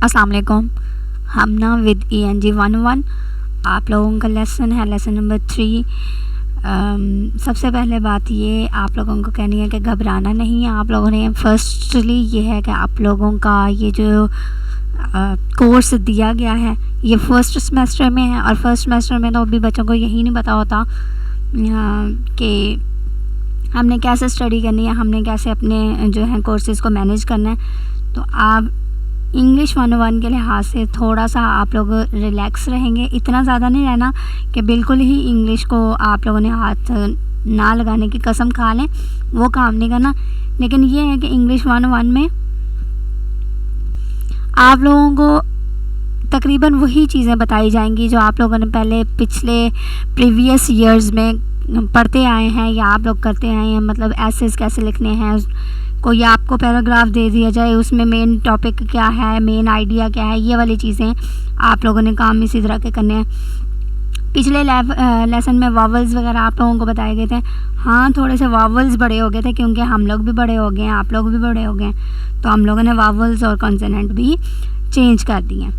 अस्सलाम वालेकुम। हम ना विद ENG 101 आप लोगों का लेसन है, लेसन नंबर 3। सबसे पहले बात ये आप लोगों को कहनी है कि घबराना नहीं है। आप लोगों ने फर्स्टली ये है कि आप लोगों का ये जो कोर्स दिया गया है ये फर्स्ट सेमेस्टर में है, और फर्स्ट सेमेस्टर में तो अभी बच्चों को यही नहीं पता होता कि हमने कैसे स्टडी करनी है, हमने कैसे अपने जो है कोर्सेज़ को मैनेज करना है। तो आप इंग्लिश 101 के लिहाज से थोड़ा सा आप लोग रिलैक्स रहेंगे, इतना ज़्यादा नहीं रहना कि बिल्कुल ही इंग्लिश को आप लोगों ने हाथ ना लगाने की कसम खा लें, वो काम नहीं करना। लेकिन ये है कि इंग्लिश 101 में आप लोगों को तकरीबन वही चीज़ें बताई जाएंगी जो आप लोगों ने पहले पिछले प्रीवियस ईयर्स में पढ़ते आए हैं या आप लोग करते आए हैं। मतलब एसेस कैसे लिखने हैं, कोई आपको पैराग्राफ दे दिया जाए उसमें मेन टॉपिक क्या है, मेन आइडिया क्या है, ये वाली चीज़ें आप लोगों ने काम इसी तरह के करने हैं। पिछले लेसन में वावल्स वगैरह आप लोगों को बताए गए थे। हाँ, थोड़े से वावल्स बड़े हो गए थे क्योंकि हम लोग भी बड़े हो गए हैं, आप लोग भी बड़े हो गए हैं, तो हम लोगों ने वावल्स और कॉन्सोनेंट भी चेंज कर दिए।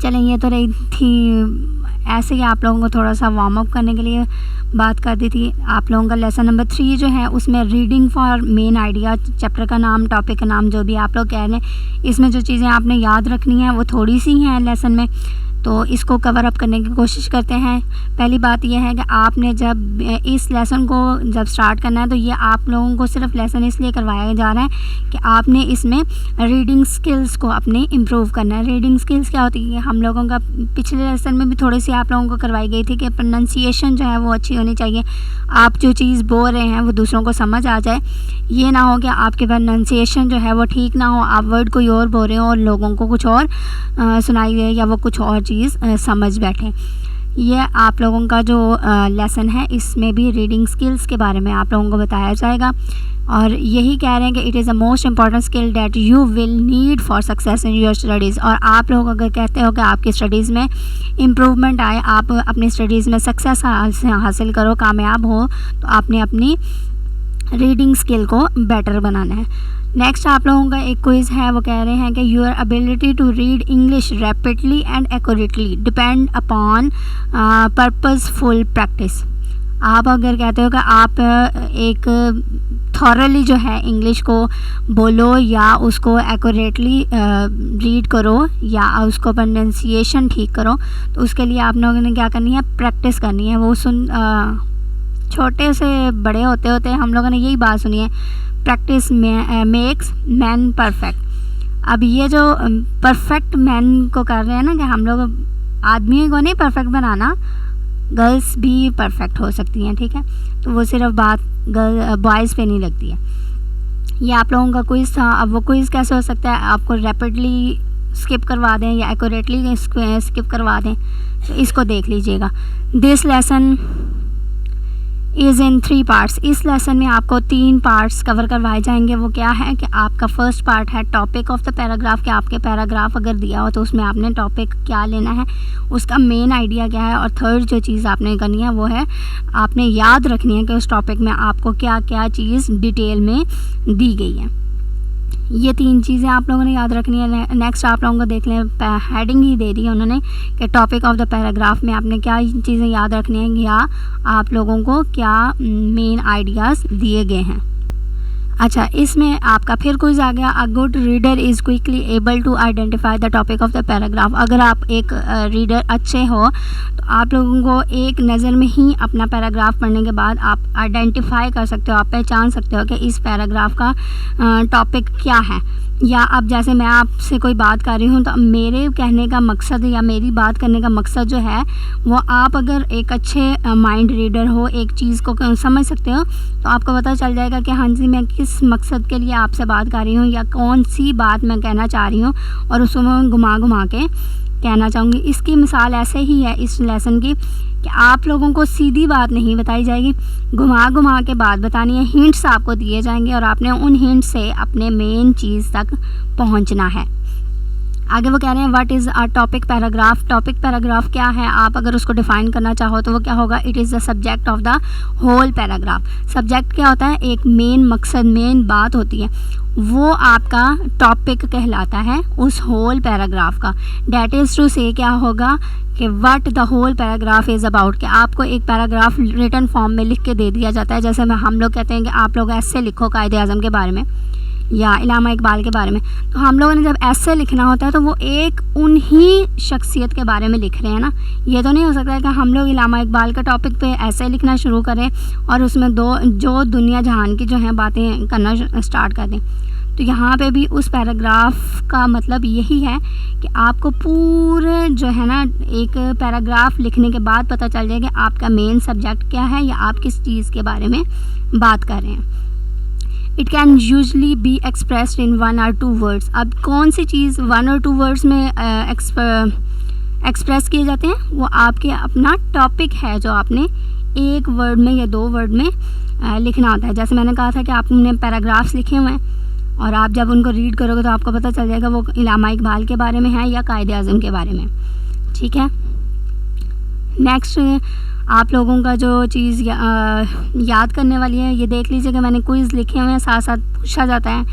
चलें, ये तो रही थी ऐसे ही आप लोगों को थोड़ा सा वार्म अप करने के लिए बात कर दी थी। आप लोगों का लेसन नंबर 3 जो है उसमें reading for main idea, chapter का नाम, टॉपिक का नाम, जो भी आप लोग कह रहे हैं, इसमें जो चीज़ें आपने याद रखनी है वो थोड़ी सी हैं लेसन में, तो इसको कवर अप करने की कोशिश करते हैं। पहली बात यह है कि आपने जब इस लेसन को जब स्टार्ट करना है तो ये आप लोगों को सिर्फ लेसन इसलिए करवाया जा रहा है कि आपने इसमें रीडिंग स्किल्स को अपने इम्प्रूव करना है। रीडिंग स्किल्स क्या होती है, हम लोगों का पिछले लेसन में भी थोड़ी सी आप लोगों को करवाई गई थी कि प्रोनाउंसिएशन जो है वो अच्छी होनी चाहिए। आप जो चीज़ बोल रहे हैं वो दूसरों को समझ आ जाए, ये ना हो कि आपके प्रोनाउंसिएशन जो है वो ठीक ना हो, आप वर्ड कोई और बोल रहे हो और लोगों को कुछ और सुनाई दे या वो कुछ और चीज़ समझ बैठे। ये आप लोगों का जो लेसन है इसमें भी रीडिंग स्किल्स के बारे में आप लोगों को बताया जाएगा, और यही कह रहे हैं कि it is a most important skill that you will need for success in your studies. और आप लोग अगर कहते हो कि आपकी स्टडीज़ में इम्प्रूवमेंट आए, आप अपनी स्टडीज़ में सक्सेस हासिल करो, कामयाब हो, तो आपने अपनी रीडिंग स्किल को बेटर बनाना है। नेक्स्ट आप लोगों का एक क्विज़ है, वो कह रहे हैं कि your ability to read English rapidly and accurately depend upon purposeful practice. आप अगर कहते हो कि आप एक थॉरली जो है इंग्लिश को बोलो या उसको एक्यूरेटली रीड करो या उसको प्रोनाउंसिएशन ठीक करो, तो उसके लिए आप लोगों ने क्या करनी है, प्रैक्टिस करनी है। वो छोटे से बड़े होते होते हम लोगों ने यही बात सुनी है, प्रैक्टिस मेक्स मैन परफेक्ट। अब ये जो परफेक्ट मैन को कर रहे हैं ना कि हम लोग आदमी को नहीं परफेक्ट बनाना, गर्ल्स भी परफेक्ट हो सकती हैं, ठीक है, तो वो सिर्फ बात बॉयज़ पे नहीं लगती है। ये आप लोगों का क्विज़ था। अब वो क्विज़ कैसे हो सकता है, आपको रैपिडली स्किप करवा दें या एक्यूरेटली स्किप करवा दें, तो इसको देख लीजिएगा। This lesson is in 3 parts. इस लेसन में आपको 3 पार्ट्स कवर करवाए जाएंगे। वो क्या है कि आपका फर्स्ट पार्ट है टॉपिक ऑफ द पैराग्राफ, कि आपके पैराग्राफ अगर दिया हो तो उसमें आपने टॉपिक क्या लेना है, उसका मेन आइडिया क्या है, और थर्ड जो चीज़ आपने करनी है वो है आपने याद रखनी है कि उस टॉपिक में आपको क्या क्या चीज़ डिटेल में दी गई है। ये 3 चीज़ें आप लोगों ने याद रखनी है। नेक्स्ट आप लोगों को देख लें, हेडिंग ही दे दी है उन्होंने कि टॉपिक ऑफ द पैराग्राफ में आपने क्या चीज़ें याद रखनी है या आप लोगों को क्या मेन आइडियाज़ दिए गए हैं। अच्छा, इसमें आपका फिर क्विज आ गया, a good reader is quickly able to identify the topic of the paragraph. अगर आप एक रीडर अच्छे हो तो आप लोगों को एक नज़र में ही अपना पैराग्राफ पढ़ने के बाद आप आइडेंटिफाई कर सकते हो, आप पहचान सकते हो कि इस पैराग्राफ का टॉपिक क्या है। या अब जैसे मैं आपसे कोई बात कर रही हूँ तो मेरे कहने का मकसद या मेरी बात करने का मकसद जो है वो आप अगर एक अच्छे माइंड रीडर हो, एक चीज़ को समझ सकते हो, तो आपको पता चल जाएगा कि हाँ जी मैं किस मकसद के लिए आपसे बात कर रही हूँ या कौन सी बात मैं कहना चाह रही हूँ, और उसको मैं घुमा घुमा के कहना चाहूँगी। इसकी मिसाल ऐसे ही है इस लेसन की कि आप लोगों को सीधी बात नहीं बताई जाएगी, घुमा घुमा के बात बतानी है, हिंट्स आपको दिए जाएंगे और आपने उन हिंट से अपने मेन चीज़ तक पहुंचना है। आगे वो कह रहे हैं what is a topic paragraph. Topic paragraph क्या है, आप अगर उसको डिफ़ाइन करना चाहो तो वो क्या होगा, it is the subject of the whole paragraph. Subject क्या होता है, एक मेन मकसद, मेन बात होती है, वो आपका टॉपिक कहलाता है उस होल पैराग्राफ का। डैट इज़ टू से क्या होगा कि what the whole paragraph is about, कि आपको एक पैराग्राफ रिटन फॉर्म में लिख के दे दिया जाता है। जैसे हम लोग कहते हैं कि आप लोग ऐसे लिखो कायदे आज़म के बारे में या इलामा इकबाल के बारे में, तो हम लोगों ने जब ऐसे लिखना होता है तो वो एक उन्हीं शख्सियत के बारे में लिख रहे हैं ना। ये तो नहीं हो सकता है कि हम लोग इलामा इकबाल के टॉपिक पे ऐसे लिखना शुरू करें और उसमें जो दुनिया जहान की जो है बातें करना स्टार्ट कर दें। तो यहाँ पे भी उस पैराग्राफ का मतलब यही है कि आपको पूरे जो है ना एक पैराग्राफ लिखने के बाद पता चल जाए कि आपका मेन सब्जेक्ट क्या है या आप किस चीज़ के बारे में बात कर रहे हैं। It can usually be expressed in 1 or 2 words. अब कौन सी चीज़ 1 or 2 वर्ड्स में एक्सप्रेस किए जाते हैं, वो आपके अपना टॉपिक है जो आपने एक वर्ड में या 2 वर्ड में लिखना होता है। जैसे मैंने कहा था कि आपने पैराग्राफ्स लिखे हुए हैं और आप जब उनको रीड करोगे तो आपको पता चल जाएगा वो इलामा इकबाल के बारे में है या कायदे आज़म के बारे में। ठीक है, नेक्स्ट आप लोगों का जो चीज़ याद करने वाली है, ये देख लीजिए कि मैंने क्विज़ लिखे हुए हैं, साथ साथ पूछा जाता है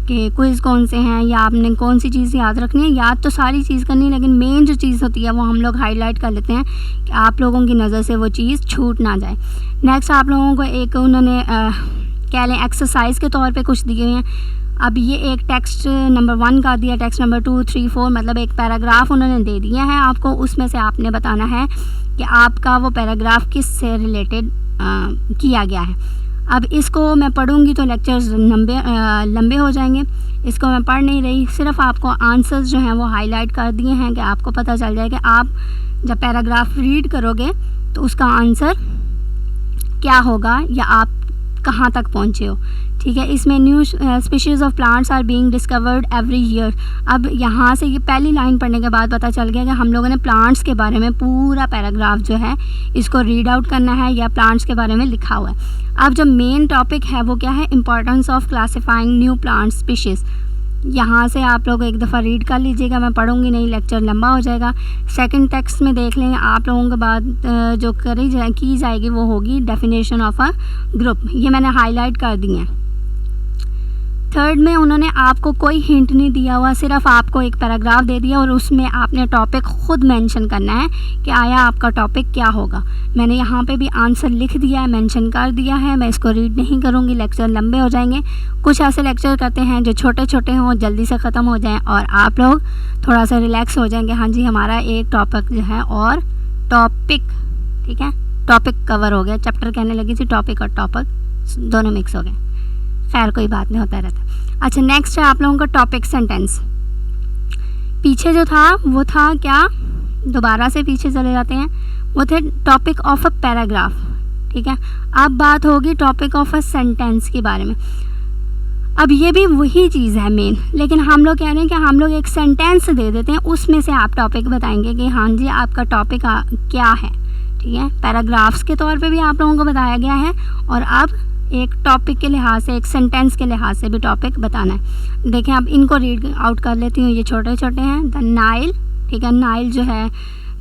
कि क्विज़ कौन से हैं या आपने कौन सी चीज़ याद रखनी है। याद तो सारी चीज़ करनी है, लेकिन मेन जो चीज़ होती है वो हम लोग हाईलाइट कर लेते हैं कि आप लोगों की नज़र से वो चीज़ छूट ना जाए। नेक्स्ट आप लोगों को एक उन्होंने कह लें एक्सरसाइज के तौर पे कुछ दिए हुए हैं। अब ये एक टेक्स्ट नंबर 1 का दिया, टेक्स्ट नंबर 2, 3, 4 मतलब एक पैराग्राफ उन्होंने दे दिया है आपको, उसमें से आपने बताना है कि आपका वो पैराग्राफ किस से रिलेटेड किया गया है। अब इसको मैं पढ़ूंगी तो लेक्चर्स लंबे हो जाएंगे, इसको मैं पढ़ नहीं रही, सिर्फ आपको आंसर्स जो हैं वो हाईलाइट कर दिए हैं कि आपको पता चल जाए कि आप जब पैराग्राफ रीड करोगे तो उसका आंसर क्या होगा या आप कहाँ तक पहुँचे हो। ठीक है, इसमें new species of plants are being discovered every year. अब यहाँ से ये पहली लाइन पढ़ने के बाद पता चल गया कि हम लोगों ने प्लांट्स के बारे में पूरा पैराग्राफ जो है इसको रीड आउट करना है या प्लांट्स के बारे में लिखा हुआ है। अब जो मेन टॉपिक है वो क्या है, importance of classifying new plant species. यहाँ से आप लोग एक दफ़ा रीड कर लीजिएगा, मैं पढ़ूंगी नहीं, लेक्चर लंबा हो जाएगा। सेकंड टेक्स्ट में देख लें आप लोगों के बाद जो की जाएगी वो होगी डेफिनेशन ऑफ अ ग्रुप, ये मैंने हाईलाइट कर दी है। थर्ड में उन्होंने आपको कोई हिंट नहीं दिया हुआ, सिर्फ आपको एक पैराग्राफ दे दिया और उसमें आपने टॉपिक ख़ुद मेंशन करना है कि आया आपका टॉपिक क्या होगा। मैंने यहाँ पे भी आंसर लिख दिया है, मेंशन कर दिया है, मैं इसको रीड नहीं करूँगी, लेक्चर लंबे हो जाएंगे। कुछ ऐसे लेक्चर करते हैं जो छोटे छोटे हों, जल्दी से ख़त्म हो जाएँ और आप लोग थोड़ा सा रिलैक्स हो जाएंगे। हाँ जी, हमारा एक टॉपिक जो है और टॉपिक, ठीक है, टॉपिक कवर हो गया, चैप्टर कहने लगी थी, टॉपिक और टॉपिक दोनों मिक्स हो गए। खैर कोई बात नहीं, होता रहता। अच्छा, नेक्स्ट है आप लोगों का टॉपिक सेंटेंस। पीछे जो था वो था क्या, दोबारा से पीछे चले जाते हैं, वो थे टॉपिक ऑफ अ पैराग्राफ। ठीक है, अब बात होगी टॉपिक ऑफ अ सेंटेंस के बारे में। अब ये भी वही चीज़ है मेन, लेकिन हम लोग कह रहे हैं कि हम लोग एक सेंटेंस दे देते हैं, उसमें से आप टॉपिक बताएंगे कि हाँ जी आपका टॉपिक क्या है। ठीक है, पैराग्राफ्स के तौर पे भी आप लोगों को बताया गया है और अब एक टॉपिक के लिहाज से, एक सेंटेंस के लिहाज से भी टॉपिक बताना है। देखें अब इनको रीड आउट कर लेती हूँ, ये छोटे छोटे हैं। द नाइल, ठीक है, नाइल जो है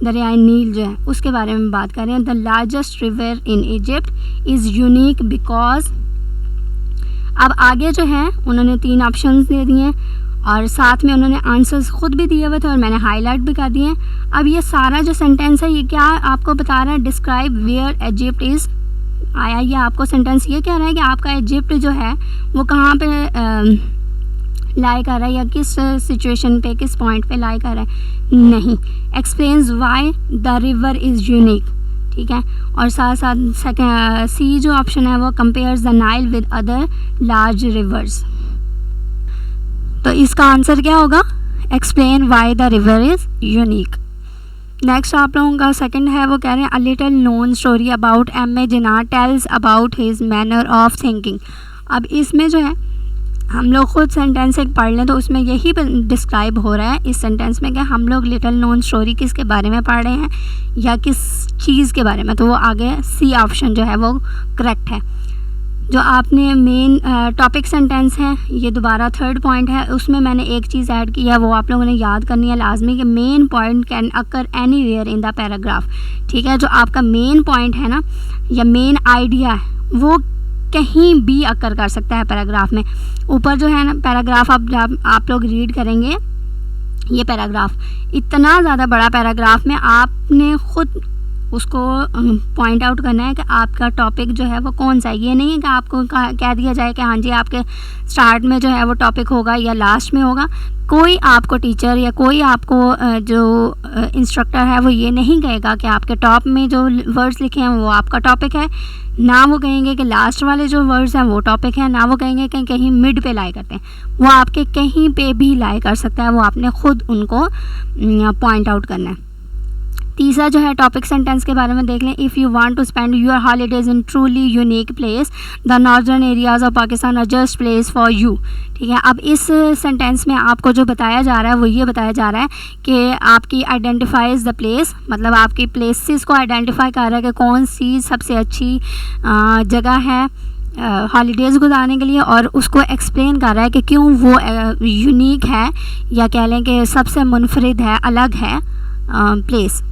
दरियाए नील जो है उसके बारे में बात कर रहे हैं। The largest river in Egypt is unique because. अब आगे जो है उन्होंने 3 ऑप्शंस दे दिए हैं और साथ में उन्होंने आंसर्स खुद भी दिए हुए थे और मैंने हाईलाइट भी कर दिए। अब ये सारा जो सेंटेंस है ये क्या आपको बता रहा है, डिस्क्राइब वेयर इजिप्ट इज़। आया ये आपको सेंटेंस ये कह रहा है कि आपका इजिप्ट जो है वो कहाँ पे लाई कर रहा है या किस सिचुएशन पे, किस पॉइंट पे लाई कर रहा है। नहीं, explains why the river is unique. ठीक है, और साथ साथ सी जो ऑप्शन है वो compares the Nile with other large reverse. तो इसका आंसर क्या होगा, explain why the river is unique. Next आप लोगों का सेकंड है, वो कह रहे हैं a little known story about M.A. Jinnah tells about his manner of thinking. अब इसमें जो है हम लोग खुद सेंटेंस एक पढ़ लें तो उसमें यही डिस्क्राइब हो रहा है इस सेंटेंस में कि हम लोग लिटिल नोन स्टोरी किसके बारे में पढ़ रहे हैं या किस चीज़ के बारे में, तो वो आगे सी ऑप्शन जो है वो करेक्ट है। जो आपने मेन टॉपिक सेंटेंस है, ये दोबारा थर्ड पॉइंट है, उसमें मैंने एक चीज़ ऐड की है, वो आप लोगों ने याद करनी है लाजमी कि main point can occur anywhere in the paragraph. ठीक है, जो आपका मेन पॉइंट है ना या मेन आइडिया है वो कहीं भी अकर कर सकता है पैराग्राफ में। ऊपर जो है ना पैराग्राफ आप लोग रीड करेंगे, ये पैराग्राफ इतना ज़्यादा बड़ा पैराग्राफ में आपने ख़ुद उसको पॉइंट आउट करना है कि आपका टॉपिक जो है वो कौन सा है। ये नहीं है कि आपको कह दिया जाए कि हाँ जी आपके स्टार्ट में जो है वो टॉपिक होगा या लास्ट में होगा। कोई आपको टीचर या कोई आपको जो इंस्ट्रक्टर है वो ये नहीं कहेगा कि आपके टॉप में जो वर्ड्स लिखे हैं वो आपका टॉपिक है, ना वो कहेंगे कि लास्ट वाले जो वर्ड्स हैं वो टॉपिक है, ना वो कहेंगे कि कहीं मिड पे लाई करते हैं। वो आपके कहीं पे भी लाई कर सकता है, वो आपने ख़ुद उनको पॉइंट आउट करना है। तीसरा जो है टॉपिक सेंटेंस के बारे में देख लें। If you want to spend your holidays in truly unique place, the northern areas of Pakistan are just place for you. ठीक है, अब इस सेंटेंस में आपको जो बताया जा रहा है वो ये बताया जा रहा है कि आपकी आइडेंटिफाइज द प्लेस, मतलब आपकी प्लेसेस को आइडेंटिफाई कर रहा है कि कौन सी सबसे अच्छी जगह है हॉलीडेज़ गुजारने के लिए, और उसको एक्सप्लेन कर रहा है कि क्यों वो यूनिक है या कह लें कि सबसे मुनफरिद है, अलग है प्लेस।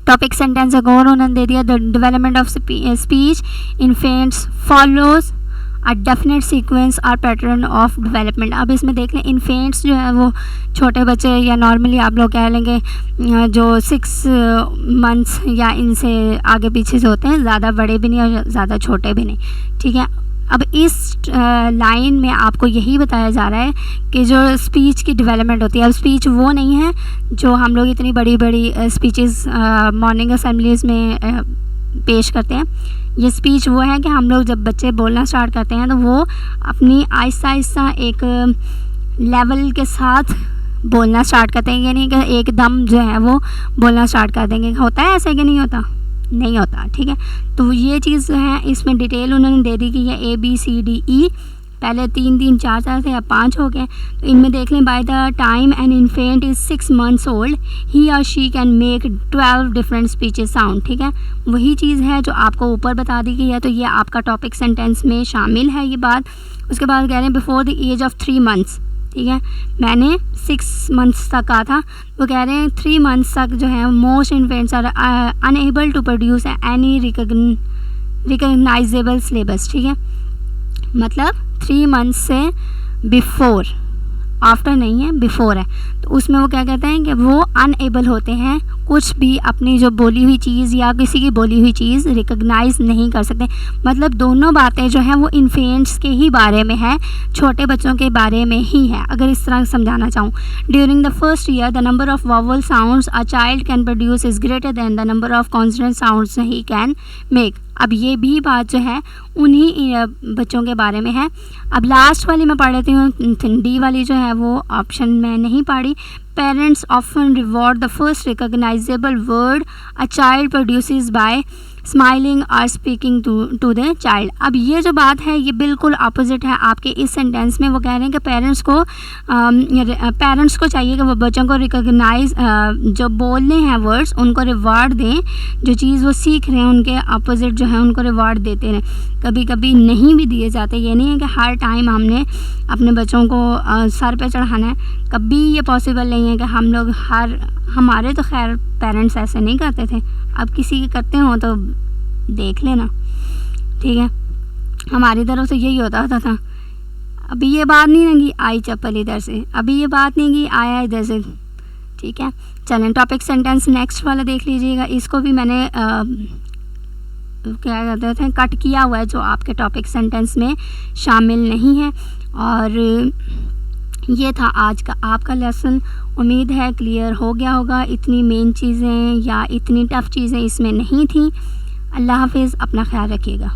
टॉपिक सेंटेंस एक और उन्होंने दे दिया, the development of speech infants follows a definite sequence और पैटर्न ऑफ डेवलपमेंट। अब इसमें देख लें इन्फेंट्स जो है वो छोटे बच्चे या नॉर्मली आप लोग कह लेंगे जो 6 मंथ्स या इनसे आगे पीछे जो होते हैं, ज़्यादा बड़े भी नहीं और ज़्यादा छोटे भी नहीं। ठीक है, अब इस लाइन में आपको यही बताया जा रहा है कि जो स्पीच की डेवलपमेंट होती है, अब स्पीच वो नहीं है जो हम लोग इतनी बड़ी बड़ी स्पीचेस मॉर्निंग असेंबलीज़ में पेश करते हैं। ये स्पीच वो है कि हम लोग जब बच्चे बोलना स्टार्ट करते हैं तो वो अपनी आहिस्ता आहिस्ता एक लेवल के साथ बोलना स्टार्ट करते हैं, यानी कि एकदम जो है वो बोलना स्टार्ट कर देंगे। होता है ऐसे कि नहीं होता? नहीं होता। ठीक है, तो ये चीज़ जो है इसमें डिटेल उन्होंने दे दी कि ये ABCDE पहले 3 3 4 4 थे, अब 5 हो गए। तो इनमें देख लें, by the time an infant is 6 months old ही और she can make 12 different speeches sound. ठीक है, वही चीज़ है जो आपको ऊपर बता दी गई है, तो ये आपका टॉपिक सेंटेंस में शामिल है ये बात। उसके बाद कह रहे हैं before the age of 3 months। ठीक है, मैंने 6 months तक कहा था, वो कह रहे हैं 3 months तक जो है most infants are unable to produce any recognisable syllables. ठीक है, मतलब 3 months से बिफ़ोर, आफ्टर नहीं है, बिफ़ोर है, तो उसमें वो क्या कहते हैं कि वो अनएबल होते हैं, कुछ भी अपनी जो बोली हुई चीज़ या किसी की बोली हुई चीज़ रिकग्नाइज़ नहीं कर सकते। मतलब दोनों बातें जो हैं वो इन्फेंट्स के ही बारे में है, छोटे बच्चों के बारे में ही है, अगर इस तरह समझाना चाहूँ। During the first year the number of vowel sounds a child can produce is greater than the number of consonant sounds he can make. अब ये भी बात जो है उन्हीं बच्चों के बारे में है। अब लास्ट वाली मैं पढ़ लेती हूँ, डी वाली जो है वो ऑप्शन में नहीं पढ़ी। Parents often reward the first recognisable word a child produces bye smiling और स्पीकिंग टू द चाइल्ड। अब ये जो बात है ये बिल्कुल अपोजिट है आपके इस सेंटेंस में। वो कह रहे हैं कि पेरेंट्स को चाहिए कि वो बच्चों को रिकग्नाइज जो बोलने हैं वर्ड्स उनको रिवार्ड दें, जो चीज़ वो सीख रहे हैं उनके अपोजिट जो है उनको रिवार्ड देते रहें। कभी कभी नहीं भी दिए जाते, ये नहीं है कि हर टाइम हमने अपने बच्चों को सर पे चढ़ाना है, कभी ये पॉसिबल नहीं है कि हम लोग हमारे तो खैर पेरेंट्स ऐसे नहीं करते थे, अब किसी के करते हो तो देख लेना। ठीक है, हमारी तरफ से यही होता था। अभी ये बात नहीं लगी आई चप्पल इधर से, अभी ये बात नहीं की आया इधर से। ठीक है, चलें टॉपिक सेंटेंस नेक्स्ट वाला देख लीजिएगा। इसको भी मैंने क्या कहते थे कट किया हुआ है, जो आपके टॉपिक सेंटेंस में शामिल नहीं है। और ये था आज का आपका लेसन। उम्मीद है क्लियर हो गया होगा। इतनी मेन चीज़ें या इतनी टफ़ चीज़ें इसमें नहीं थी। अल्लाह हाफ़िज़, अपना ख्याल रखिएगा।